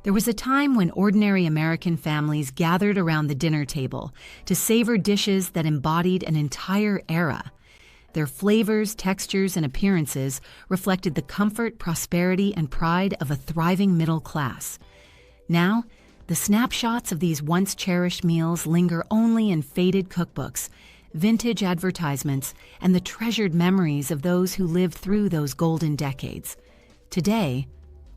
There was a time when ordinary American families gathered around the dinner table to savor dishes that embodied an entire era. Their flavors, textures, and appearances reflected the comfort, prosperity, and pride of a thriving middle class. Now, the snapshots of these once-cherished meals linger only in faded cookbooks, vintage advertisements, and the treasured memories of those who lived through those golden decades. Today,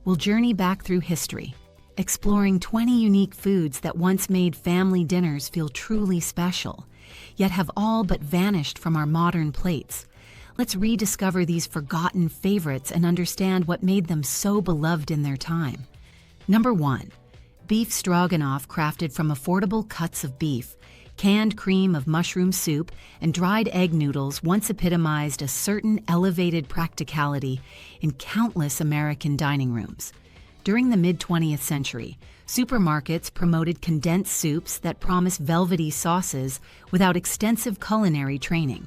we'll journey back through history, exploring 20 unique foods that once made family dinners feel truly special, yet have all but vanished from our modern plates. Let's rediscover these forgotten favorites and understand what made them so beloved in their time. Number 1. Beef stroganoff, crafted from affordable cuts of beef. Canned cream of mushroom soup and dried egg noodles once epitomized a certain elevated practicality in countless American dining rooms. During the mid-20th century, supermarkets promoted condensed soups that promised velvety sauces without extensive culinary training.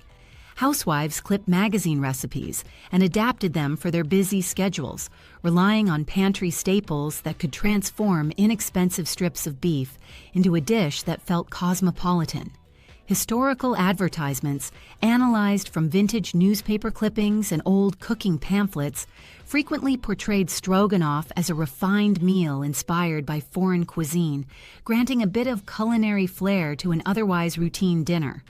Housewives clipped magazine recipes and adapted them for their busy schedules, relying on pantry staples that could transform inexpensive strips of beef into a dish that felt cosmopolitan. Historical advertisements, analyzed from vintage newspaper clippings and old cooking pamphlets, frequently portrayed stroganoff as a refined meal inspired by foreign cuisine, granting a bit of culinary flair to an otherwise routine dinner.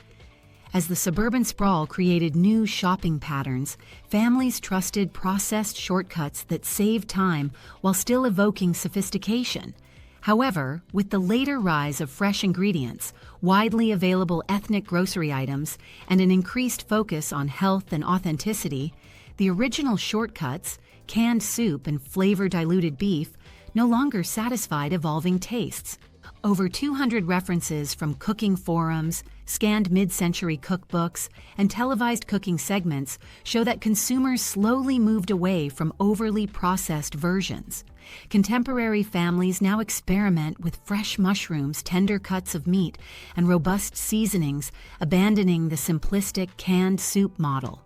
As the suburban sprawl created new shopping patterns, families trusted processed shortcuts that saved time while still evoking sophistication. However, with the later rise of fresh ingredients, widely available ethnic grocery items, and an increased focus on health and authenticity, the original shortcuts, canned soup and flavor-diluted beef, no longer satisfied evolving tastes. Over 200 references from cooking forums, scanned mid-century cookbooks, and televised cooking segments show that consumers slowly moved away from overly processed versions. Contemporary families now experiment with fresh mushrooms, tender cuts of meat, and robust seasonings, abandoning the simplistic canned soup model.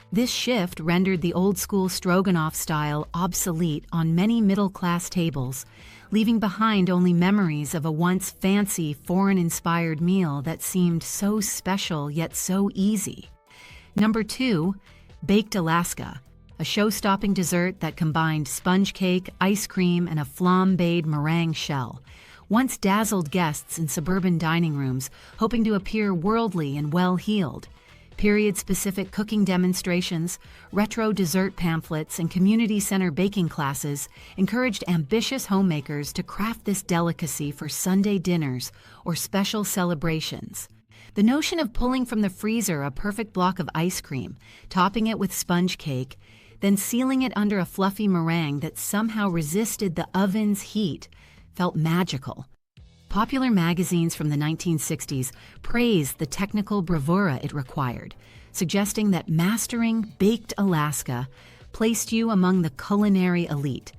This shift rendered the old-school stroganoff style obsolete on many middle-class tables, leaving behind only memories of a once fancy, foreign-inspired meal that seemed so special yet so easy. Number 2. Baked Alaska, a show-stopping dessert that combined sponge cake, ice cream, and a flambéed meringue shell. Once dazzled guests in suburban dining rooms, hoping to appear worldly and well-heeled. Period-specific cooking demonstrations, retro dessert pamphlets, and community center baking classes encouraged ambitious homemakers to craft this delicacy for Sunday dinners or special celebrations. The notion of pulling from the freezer a perfect block of ice cream, topping it with sponge cake, then sealing it under a fluffy meringue that somehow resisted the oven's heat felt magical. Popular magazines from the 1960s praised the technical bravura it required, suggesting that mastering baked Alaska placed you among the culinary elite.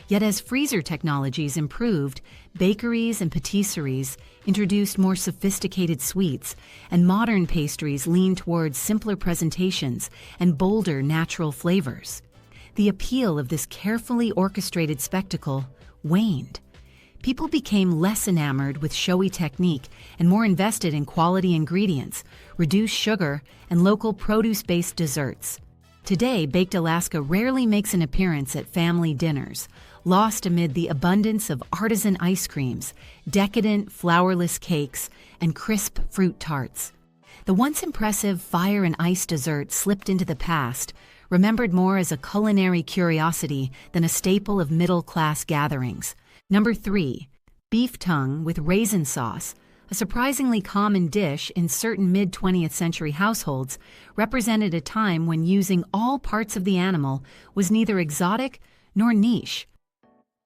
Yet as freezer technologies improved, bakeries and patisseries introduced more sophisticated sweets, and modern pastries leaned towards simpler presentations and bolder natural flavors. The appeal of this carefully orchestrated spectacle waned. People became less enamored with showy technique and more invested in quality ingredients, reduced sugar, and local produce-based desserts. Today, Baked Alaska rarely makes an appearance at family dinners, lost amid the abundance of artisan ice creams, decadent flourless cakes, and crisp fruit tarts. The once impressive fire and ice dessert slipped into the past, remembered more as a culinary curiosity than a staple of middle-class gatherings. Number 3. Beef tongue with raisin sauce, a surprisingly common dish in certain mid-20th century households, represented a time when using all parts of the animal was neither exotic nor niche.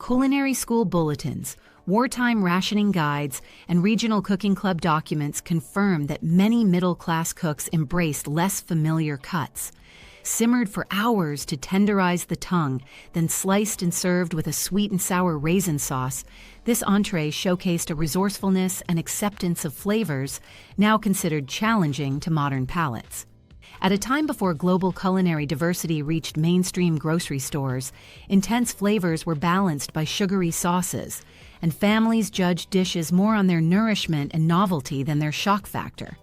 Culinary school bulletins, wartime rationing guides, and regional cooking club documents confirm that many middle-class cooks embraced less familiar cuts. Simmered for hours to tenderize the tongue, then sliced and served with a sweet and sour raisin sauce, this entree showcased a resourcefulness and acceptance of flavors now considered challenging to modern palates. At a time before global culinary diversity reached mainstream grocery stores, intense flavors were balanced by sugary sauces, and families judged dishes more on their nourishment and novelty than their shock factor.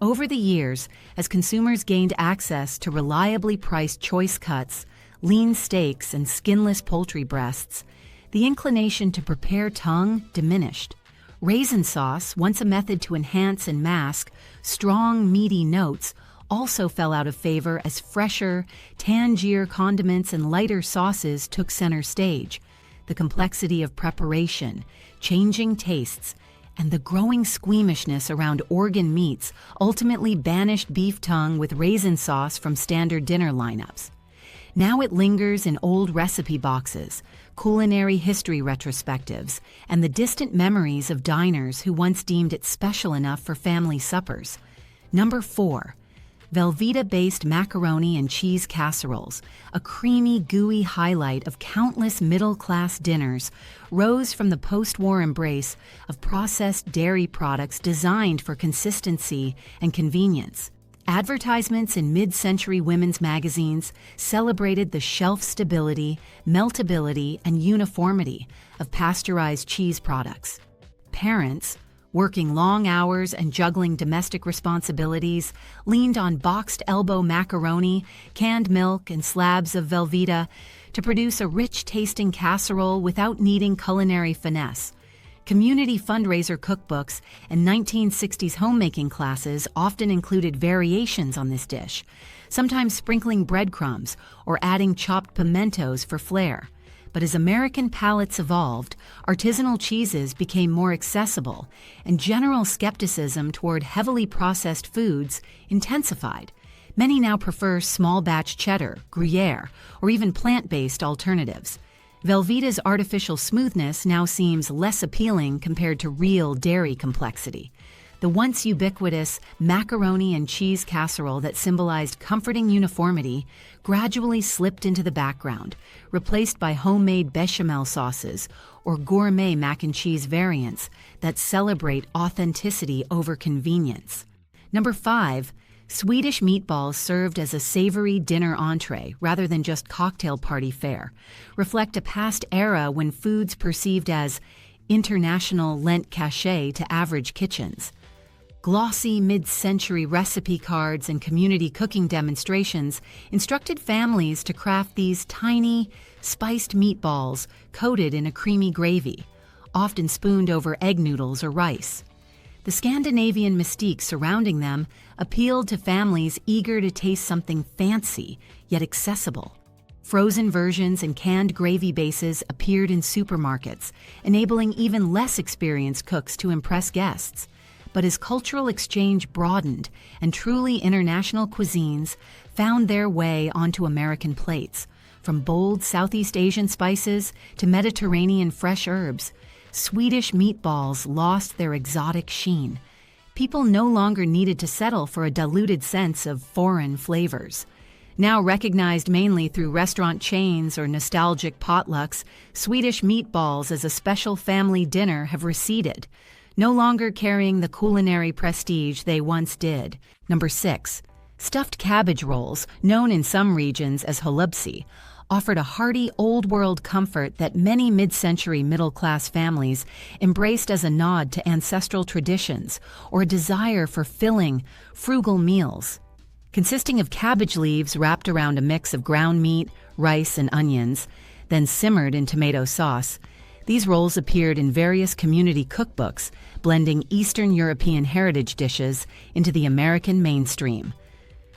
Over the years, as consumers gained access to reliably priced choice cuts, lean steaks, and skinless poultry breasts, the inclination to prepare tongue diminished. Raisin sauce, once a method to enhance and mask strong, meaty notes, also fell out of favor as fresher, tangier condiments and lighter sauces took center stage. The complexity of preparation, changing tastes, and the growing squeamishness around organ meats ultimately banished beef tongue with raisin sauce from standard dinner lineups. Now it lingers in old recipe boxes, culinary history retrospectives, and the distant memories of diners who once deemed it special enough for family suppers. Number 4. Velveeta-based macaroni and cheese casseroles, a creamy, gooey highlight of countless middle-class dinners, rose from the post-war embrace of processed dairy products designed for consistency and convenience. Advertisements in mid-century women's magazines celebrated the shelf stability, meltability, and uniformity of pasteurized cheese products. Parents, working long hours and juggling domestic responsibilities, leaned on boxed elbow macaroni, canned milk, and slabs of Velveeta to produce a rich-tasting casserole without needing culinary finesse. Community fundraiser cookbooks and 1960s homemaking classes often included variations on this dish, sometimes sprinkling breadcrumbs or adding chopped pimentos for flair. But as American palates evolved, artisanal cheeses became more accessible, and general skepticism toward heavily processed foods intensified. Many now prefer small-batch cheddar, Gruyere, or even plant-based alternatives. Velveeta's artificial smoothness now seems less appealing compared to real dairy complexity. The once ubiquitous macaroni and cheese casserole that symbolized comforting uniformity gradually slipped into the background, replaced by homemade bechamel sauces or gourmet mac and cheese variants that celebrate authenticity over convenience. Number 5. Swedish meatballs served as a savory dinner entree rather than just cocktail party fare, reflect a past era when foods perceived as international lent cachet to average kitchens. Glossy mid-century recipe cards and community cooking demonstrations instructed families to craft these tiny, spiced meatballs coated in a creamy gravy, often spooned over egg noodles or rice. The Scandinavian mystique surrounding them appealed to families eager to taste something fancy yet accessible. Frozen versions and canned gravy bases appeared in supermarkets, enabling even less experienced cooks to impress guests. But as cultural exchange broadened and truly international cuisines found their way onto American plates, from bold Southeast Asian spices to Mediterranean fresh herbs, Swedish meatballs lost their exotic sheen. People no longer needed to settle for a diluted sense of foreign flavors. Now recognized mainly through restaurant chains or nostalgic potlucks, Swedish meatballs as a special family dinner have receded, no longer carrying the culinary prestige they once did. Number 6. Stuffed cabbage rolls, known in some regions as holubtsi, offered a hearty old-world comfort that many mid-century middle-class families embraced as a nod to ancestral traditions or a desire for filling, frugal meals. Consisting of cabbage leaves wrapped around a mix of ground meat, rice, and onions, then simmered in tomato sauce, these rolls appeared in various community cookbooks, blending Eastern European heritage dishes into the American mainstream.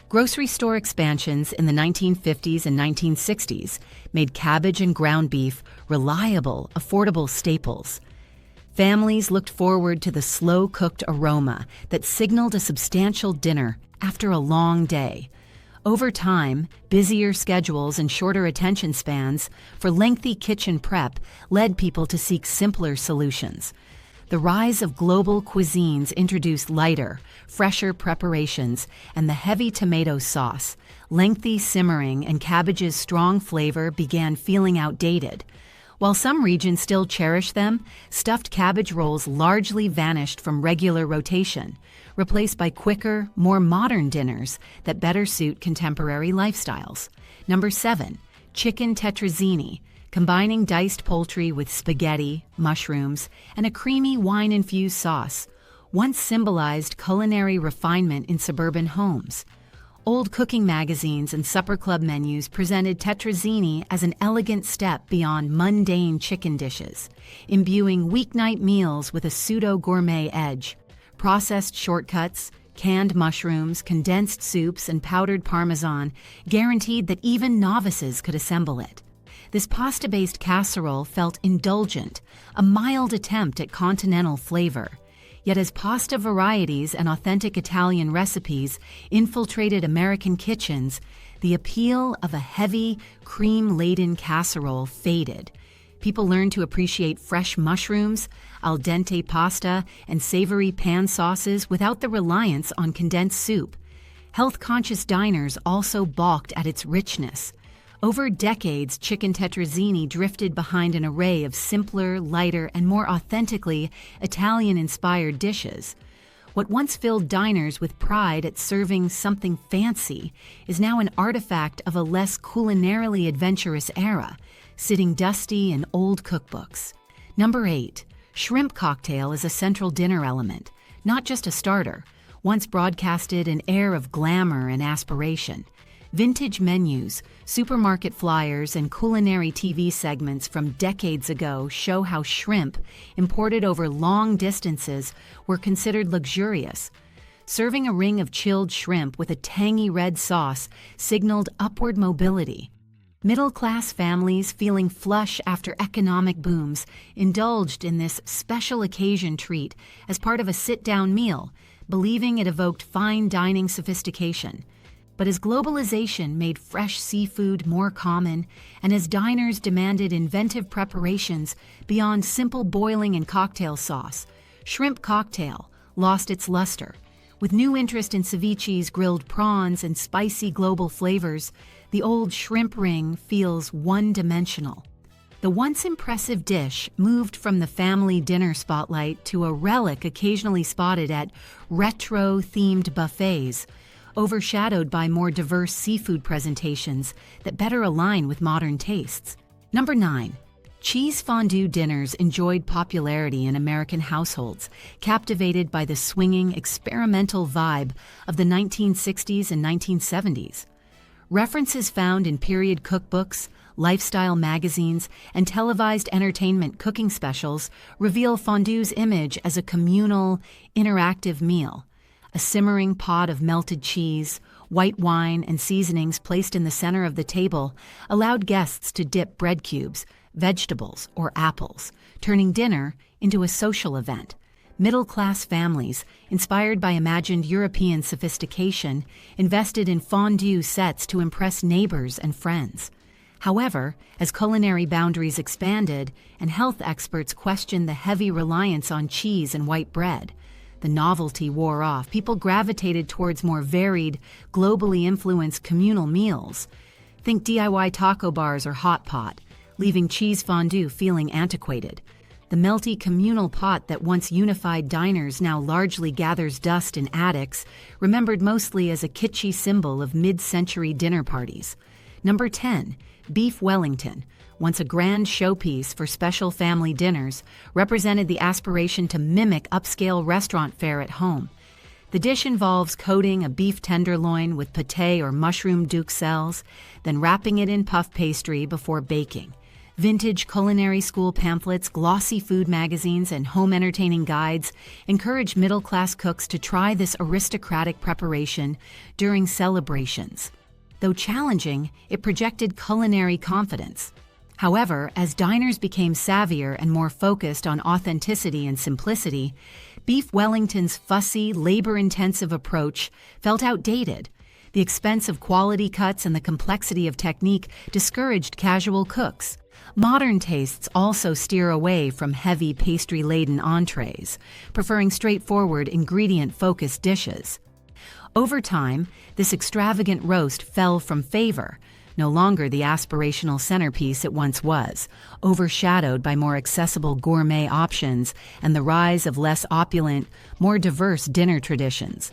Grocery store expansions in the 1950s and 1960s made cabbage and ground beef reliable, affordable staples. Families looked forward to the slow-cooked aroma that signaled a substantial dinner after a long day. Over time, busier schedules and shorter attention spans for lengthy kitchen prep led people to seek simpler solutions. The rise of global cuisines introduced lighter, fresher preparations, and the heavy tomato sauce, lengthy simmering, and cabbage's strong flavor began feeling outdated. While some regions still cherish them, stuffed cabbage rolls largely vanished from regular rotation, replaced by quicker, more modern dinners that better suit contemporary lifestyles. Number 7. Chicken tetrazzini, combining diced poultry with spaghetti, mushrooms, and a creamy wine-infused sauce, once symbolized culinary refinement in suburban homes. Old cooking magazines and supper club menus presented tetrazzini as an elegant step beyond mundane chicken dishes, imbuing weeknight meals with a pseudo-gourmet edge. Processed shortcuts, canned mushrooms, condensed soups, and powdered parmesan guaranteed that even novices could assemble it. This pasta-based casserole felt indulgent, a mild attempt at continental flavor. Yet as pasta varieties and authentic Italian recipes infiltrated American kitchens, the appeal of a heavy, cream-laden casserole faded. People learned to appreciate fresh mushrooms, al dente pasta, and savory pan sauces without the reliance on condensed soup. Health-conscious diners also balked at its richness. Over decades, chicken tetrazzini drifted behind an array of simpler, lighter, and more authentically Italian-inspired dishes. What once filled diners with pride at serving something fancy is now an artifact of a less culinarily adventurous era, sitting dusty in old cookbooks. Number 8. Shrimp cocktail is a central dinner element, not just a starter, once broadcasted an air of glamour and aspiration. Vintage menus, supermarket flyers, and culinary TV segments from decades ago show how shrimp, imported over long distances, were considered luxurious. Serving a ring of chilled shrimp with a tangy red sauce signaled upward mobility. Middle-class families feeling flush after economic booms indulged in this special occasion treat as part of a sit-down meal, believing it evoked fine dining sophistication. But as globalization made fresh seafood more common, and as diners demanded inventive preparations beyond simple boiling and cocktail sauce, shrimp cocktail lost its luster. With new interest in ceviches, grilled prawns, and spicy global flavors, the old shrimp ring feels one-dimensional. The once impressive dish moved from the family dinner spotlight to a relic occasionally spotted at retro-themed buffets, overshadowed by more diverse seafood presentations that better align with modern tastes. Number 9. Cheese fondue dinners enjoyed popularity in American households, captivated by the swinging, experimental vibe of the 1960s and 1970s. References found in period cookbooks, lifestyle magazines, and televised entertainment cooking specials reveal fondue's image as a communal, interactive meal. A simmering pot of melted cheese, white wine, and seasonings placed in the center of the table allowed guests to dip bread cubes, vegetables, or apples, turning dinner into a social event. Middle-class families, inspired by imagined European sophistication, invested in fondue sets to impress neighbors and friends. However, as culinary boundaries expanded and health experts questioned the heavy reliance on cheese and white bread, the novelty wore off. People gravitated towards more varied, globally influenced communal meals. Think DIY taco bars or hot pot, leaving cheese fondue feeling antiquated. The melty communal pot that once unified diners now largely gathers dust in attics, remembered mostly as a kitschy symbol of mid-century dinner parties. Number 10. Beef Wellington, once a grand showpiece for special family dinners, represented the aspiration to mimic upscale restaurant fare at home. The dish involves coating a beef tenderloin with pâté or mushroom duxelles, then wrapping it in puff pastry before baking. Vintage culinary school pamphlets, glossy food magazines, and home entertaining guides encourage middle-class cooks to try this aristocratic preparation during celebrations. Though challenging, it projected culinary confidence. However, as diners became savvier and more focused on authenticity and simplicity, Beef Wellington's fussy, labor-intensive approach felt outdated. The expense of quality cuts and the complexity of technique discouraged casual cooks. Modern tastes also steer away from heavy, pastry-laden entrees, preferring straightforward, ingredient-focused dishes. Over time, this extravagant roast fell from favor, no longer the aspirational centerpiece it once was, overshadowed by more accessible gourmet options and the rise of less opulent, more diverse dinner traditions.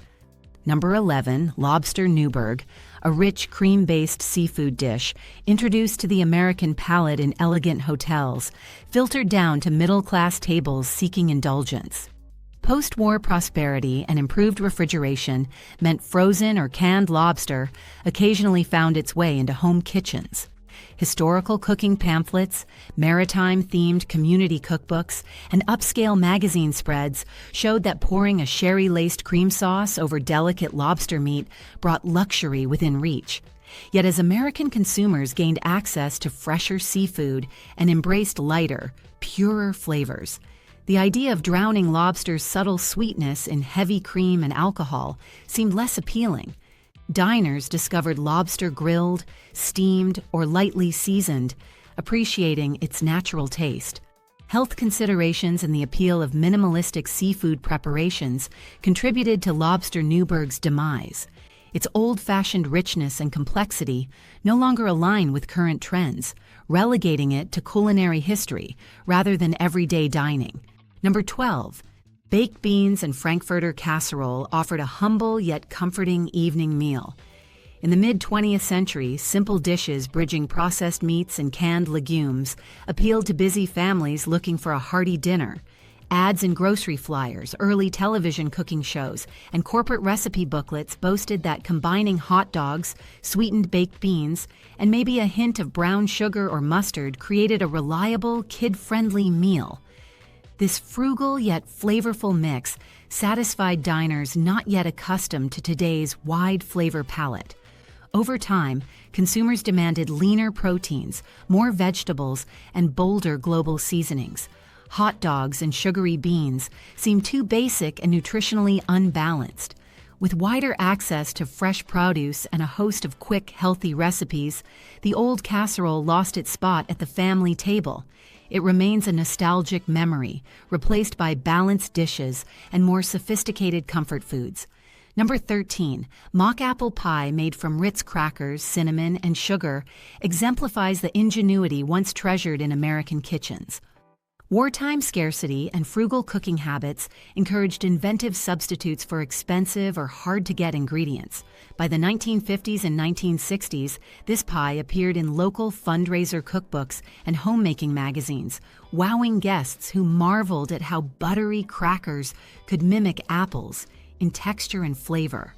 Number 11, Lobster Newburg, a rich cream-based seafood dish introduced to the American palate in elegant hotels, filtered down to middle-class tables seeking indulgence. Post-war prosperity and improved refrigeration meant frozen or canned lobster occasionally found its way into home kitchens. Historical cooking pamphlets, maritime-themed community cookbooks, and upscale magazine spreads showed that pouring a sherry-laced cream sauce over delicate lobster meat brought luxury within reach. Yet as American consumers gained access to fresher seafood and embraced lighter, purer flavors, the idea of drowning lobster's subtle sweetness in heavy cream and alcohol seemed less appealing. Diners discovered lobster grilled, steamed, or lightly seasoned, appreciating its natural taste. Health considerations and the appeal of minimalistic seafood preparations contributed to Lobster Newburg's demise. Its old-fashioned richness and complexity no longer align with current trends, relegating it to culinary history rather than everyday dining. Number 12. Baked beans and Frankfurter casserole offered a humble yet comforting evening meal. In the mid-20th century, simple dishes bridging processed meats and canned legumes appealed to busy families looking for a hearty dinner. Ads in grocery flyers, early television cooking shows, and corporate recipe booklets boasted that combining hot dogs, sweetened baked beans, and maybe a hint of brown sugar or mustard created a reliable, kid-friendly meal. This frugal yet flavorful mix satisfied diners not yet accustomed to today's wide flavor palette. Over time, consumers demanded leaner proteins, more vegetables, and bolder global seasonings. Hot dogs and sugary beans seemed too basic and nutritionally unbalanced. With wider access to fresh produce and a host of quick, healthy recipes, the old casserole lost its spot at the family table. It remains a nostalgic memory, replaced by balanced dishes and more sophisticated comfort foods. Number 13, mock apple pie made from Ritz crackers, cinnamon, and sugar exemplifies the ingenuity once treasured in American kitchens. Wartime scarcity and frugal cooking habits encouraged inventive substitutes for expensive or hard-to-get ingredients. By the 1950s and 1960s, this pie appeared in local fundraiser cookbooks and homemaking magazines, wowing guests who marveled at how buttery crackers could mimic apples in texture and flavor.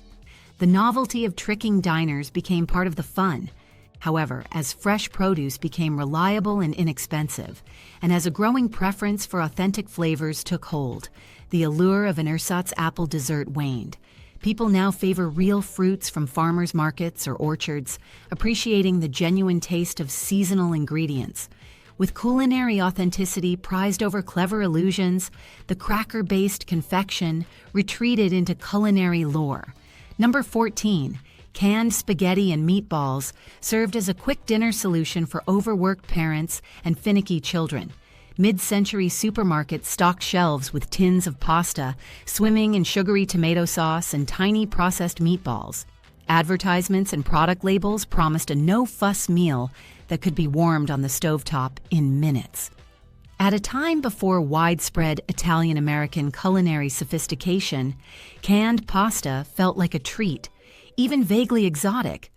The novelty of tricking diners became part of the fun. However, as fresh produce became reliable and inexpensive, and as a growing preference for authentic flavors took hold, the allure of an ersatz apple dessert waned. People now favor real fruits from farmers' markets or orchards, appreciating the genuine taste of seasonal ingredients. With culinary authenticity prized over clever illusions, the cracker-based confection retreated into culinary lore. Number 14. Canned spaghetti and meatballs served as a quick dinner solution for overworked parents and finicky children. Mid-century supermarkets stocked shelves with tins of pasta, swimming in sugary tomato sauce and tiny processed meatballs. Advertisements and product labels promised a no-fuss meal that could be warmed on the stovetop in minutes. At a time before widespread Italian-American culinary sophistication, canned pasta felt like a treat, even vaguely exotic.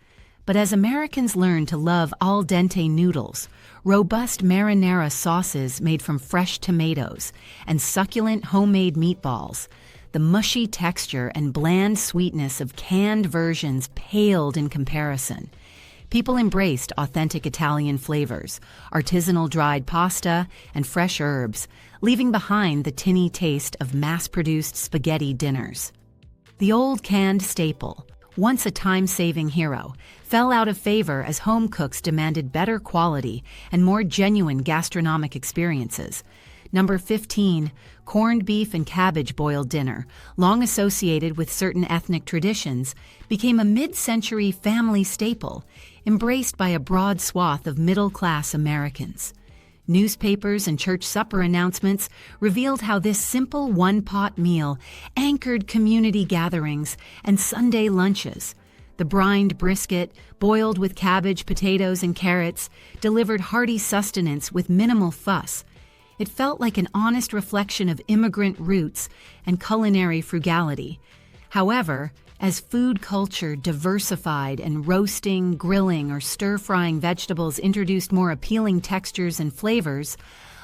But as Americans learned to love al dente noodles, robust marinara sauces made from fresh tomatoes, and succulent homemade meatballs, the mushy texture and bland sweetness of canned versions paled in comparison. People embraced authentic Italian flavors, artisanal dried pasta, and fresh herbs, leaving behind the tinny taste of mass-produced spaghetti dinners. The old canned staple, once a time-saving hero, fell out of favor as home cooks demanded better quality and more genuine gastronomic experiences. Number 15, corned beef and cabbage boiled dinner, long associated with certain ethnic traditions, became a mid-century family staple, embraced by a broad swath of middle-class Americans. Newspapers and church supper announcements revealed how this simple one-pot meal anchored community gatherings and Sunday lunches. The brined brisket, boiled with cabbage, potatoes, and carrots, delivered hearty sustenance with minimal fuss. It felt like an honest reflection of immigrant roots and culinary frugality. However, as food culture diversified and roasting, grilling, or stir-frying vegetables introduced more appealing textures and flavors,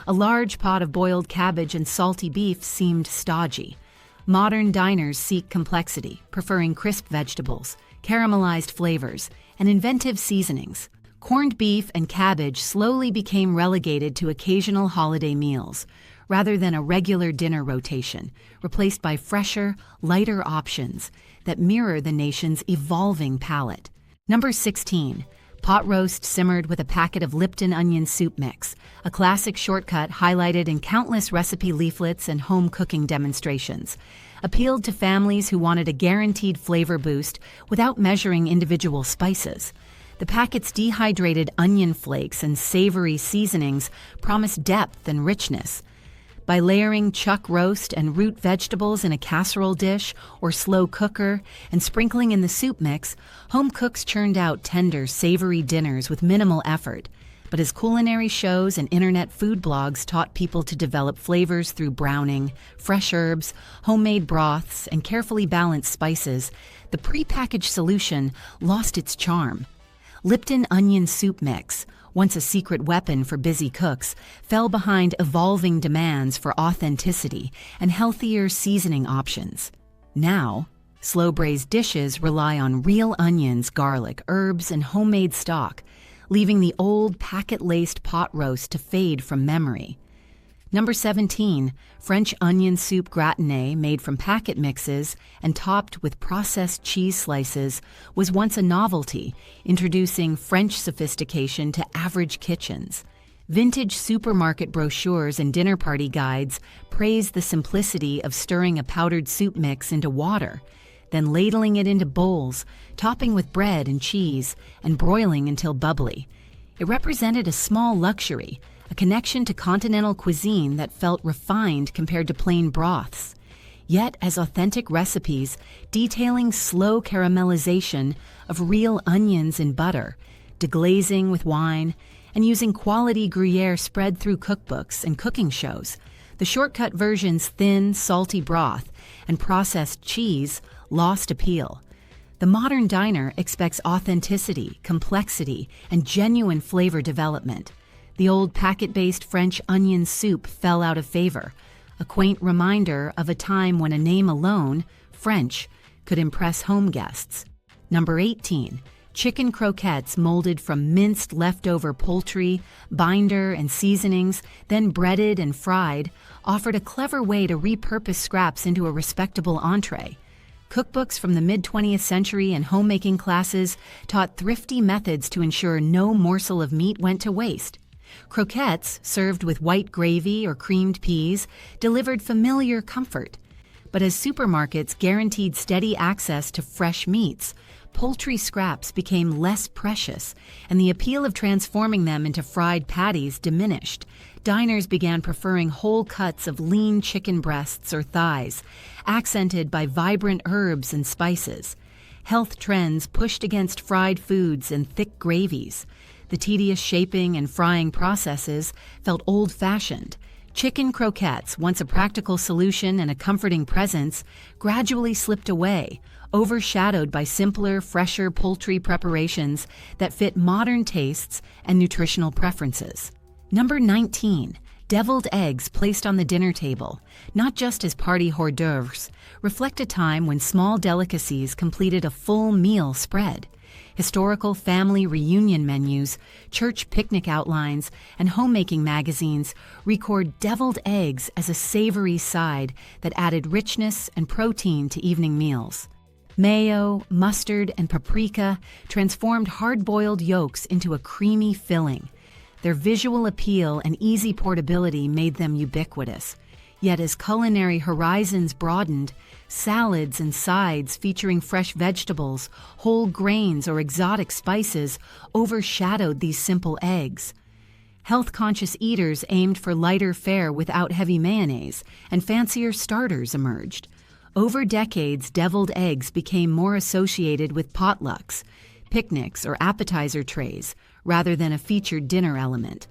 a large pot of boiled cabbage and salty beef seemed stodgy. Modern diners seek complexity, preferring crisp vegetables, caramelized flavors, and inventive seasonings. Corned beef and cabbage slowly became relegated to occasional holiday meals, rather than a regular dinner rotation, replaced by fresher, lighter options that mirror the nation's evolving palate. Number 16. Pot roast simmered with a packet of Lipton onion soup mix, a classic shortcut highlighted in countless recipe leaflets and home cooking demonstrations, appealed to families who wanted a guaranteed flavor boost without measuring individual spices. The packet's dehydrated onion flakes and savory seasonings promise depth and richness. By layering chuck roast and root vegetables in a casserole dish or slow cooker and sprinkling in the soup mix, home cooks churned out tender, savory dinners with minimal effort. But as culinary shows and internet food blogs taught people to develop flavors through browning, fresh herbs, homemade broths, and carefully balanced spices, the prepackaged solution lost its charm. Lipton onion soup mix, once a secret weapon for busy cooks, fell behind evolving demands for authenticity and healthier seasoning options. Now, slow-braised dishes rely on real onions, garlic, herbs, and homemade stock, leaving the old packet-laced pot roast to fade from memory. Number 17, French onion soup gratiné made from packet mixes and topped with processed cheese slices was once a novelty, introducing French sophistication to average kitchens. Vintage supermarket brochures and dinner party guides praise the simplicity of stirring a powdered soup mix into water, then ladling it into bowls, topping with bread and cheese, and broiling until bubbly. It represented a small luxury, a connection to continental cuisine that felt refined compared to plain broths, yet as authentic recipes detailing slow caramelization of real onions in butter, deglazing with wine, and using quality Gruyere spread through cookbooks and cooking shows. The shortcut version's thin, salty broth and processed cheese lost appeal. The modern diner expects authenticity, complexity, and genuine flavor development. The old packet-based French onion soup fell out of favor, a quaint reminder of a time when a name alone, French, could impress home guests. Number 18. Chicken croquettes molded from minced leftover poultry, binder, and seasonings, then breaded and fried, offered a clever way to repurpose scraps into a respectable entree. Cookbooks from the mid-20th century and homemaking classes taught thrifty methods to ensure no morsel of meat went to waste. Croquettes, served with white gravy or creamed peas, delivered familiar comfort. But as supermarkets guaranteed steady access to fresh meats, poultry scraps became less precious, and the appeal of transforming them into fried patties diminished. Diners began preferring whole cuts of lean chicken breasts or thighs, accented by vibrant herbs and spices. Health trends pushed against fried foods and thick gravies. The tedious shaping and frying processes felt old-fashioned. Chicken croquettes, once a practical solution and a comforting presence, gradually slipped away, overshadowed by simpler, fresher poultry preparations that fit modern tastes and nutritional preferences. Number 19. Deviled eggs placed on the dinner table, not just as party hors d'oeuvres, reflect a time when small delicacies completed a full meal spread. Historical family reunion menus, church picnic outlines, and homemaking magazines record deviled eggs as a savory side that added richness and protein to evening meals. Mayo, mustard, and paprika transformed hard-boiled yolks into a creamy filling. Their visual appeal and easy portability made them ubiquitous. Yet as culinary horizons broadened, salads and sides featuring fresh vegetables, whole grains, or exotic spices overshadowed these simple eggs. Health-conscious eaters aimed for lighter fare without heavy mayonnaise, and fancier starters emerged. Over decades, deviled eggs became more associated with potlucks, picnics, or appetizer trays, rather than a featured dinner element.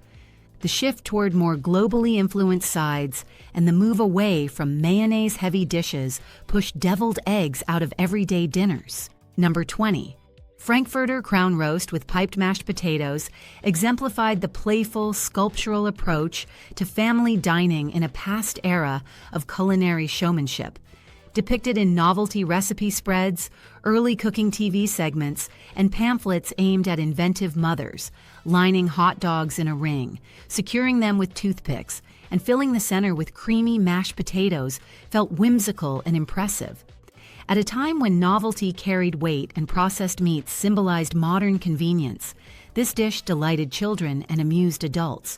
The shift toward more globally influenced sides and the move away from mayonnaise-heavy dishes pushed deviled eggs out of everyday dinners. Number 20. Frankfurter crown roast with piped mashed potatoes exemplified the playful, sculptural approach to family dining in a past era of culinary showmanship. Depicted in novelty recipe spreads, early cooking TV segments, and pamphlets aimed at inventive mothers, lining hot dogs in a ring, securing them with toothpicks, and filling the center with creamy mashed potatoes felt whimsical and impressive. At a time when novelty carried weight and processed meats symbolized modern convenience, this dish delighted children and amused adults.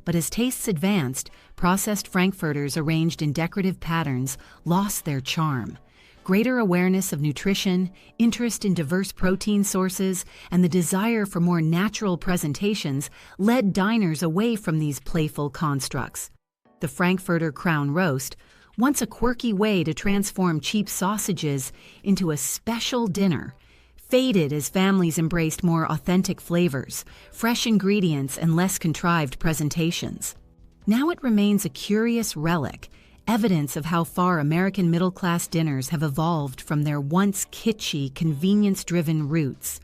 But as tastes advanced, processed frankfurters arranged in decorative patterns lost their charm. Greater awareness of nutrition, interest in diverse protein sources, and the desire for more natural presentations led diners away from these playful constructs. The Frankfurter crown roast, once a quirky way to transform cheap sausages into a special dinner, faded as families embraced more authentic flavors, fresh ingredients, and less contrived presentations. Now it remains a curious relic, evidence of how far American middle-class dinners have evolved from their once kitschy, convenience-driven roots.